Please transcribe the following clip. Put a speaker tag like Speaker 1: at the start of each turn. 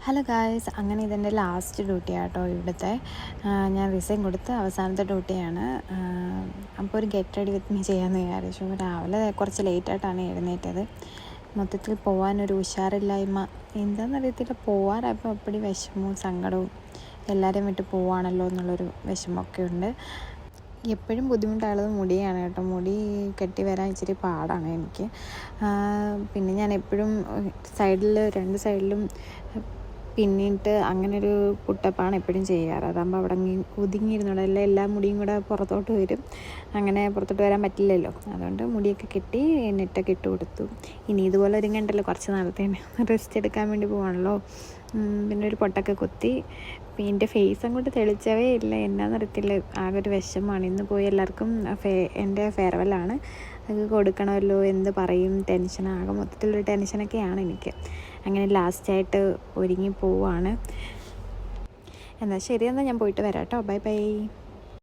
Speaker 1: Hello guys, അങ്ങനെ ഇതെൻ്റെ last ഡ്യൂട്ടിയാട്ടോ ഇവിടുത്തെ. ഞാൻ റിസൈൻ കൊടുത്ത് അവസാനത്തെ ഡ്യൂട്ടിയാണ്. അപ്പോൾ ഒരു ഗെറ്റ് റെഡി വിത്ത് മീ ചെയ്യാമെന്ന് വിചാരിച്ചു. രാവിലെ കുറച്ച് ലേറ്റായിട്ടാണ് എഴുന്നേറ്റത്. മൊത്തത്തിൽ പോകാനൊരു ഉഷാറില്ലായ്മ, എന്താണെന്നറിയത്തില്ല. പോകാനായപ്പോൾ അപ്പടി വിഷമവും സങ്കടവും, എല്ലാവരെയും വിട്ട് പോവാണല്ലോ എന്നുള്ളൊരു വിഷമമൊക്കെ ഉണ്ട്. എപ്പോഴും ബുദ്ധിമുട്ടായുള്ളത് മുടിയാണ് കേട്ടോ. മുടി കെട്ടി വരാൻ ഇച്ചിരി പാടാണ് എനിക്ക്. പിന്നെ ഞാൻ എപ്പോഴും രണ്ട് സൈഡിലും പിന്നിട്ട് അങ്ങനൊരു പുട്ടപ്പാണ് എപ്പോഴും ചെയ്യാറ്. അതാകുമ്പോൾ അവിടെ ഒതുങ്ങിയിരുന്നുള്ളൂ. എല്ലാ മുടിയും കൂടെ പുറത്തോട്ട് വരും. അങ്ങനെ പുറത്തോട്ട് വരാൻ പറ്റില്ലല്ലോ. അതുകൊണ്ട് മുടിയൊക്കെ കെട്ടി നെറ്റൊക്കെ ഇട്ട് കൊടുത്തു. ഇനി ഇതുപോലെ ഒരുങ്ങണ്ടല്ലോ കുറച്ച് നാളത്തേന്. റെസ്റ്റ് എടുക്കാൻ വേണ്ടി പോവാണല്ലോ. പിന്നെ ഒരു പൊട്ടൊക്കെ കുത്തി. പിന്നെ എൻ്റെ ഫേസ് അങ്ങോട്ട് തെളിച്ചവേ ഇല്ല. എന്നാന്നറിയത്തില്ല, ആകെ ഒരു വിഷമമാണ്. ഇന്ന് പോയി എല്ലാവർക്കും എൻ്റെ ഫെയർവെല്ലാണ്. അത് കൊടുക്കണമല്ലോ, എന്ത് പറയും, ടെൻഷനാകെ മൊത്തത്തിലൊരു ടെൻഷനൊക്കെയാണ് എനിക്ക്. അങ്ങനെ ലാസ്റ്റായിട്ട് ഒരുങ്ങി പോവാണ്. എന്നാൽ ശരിയെന്നാൽ ഞാൻ പോയിട്ട് വരാം കേട്ടോ. Bye bye.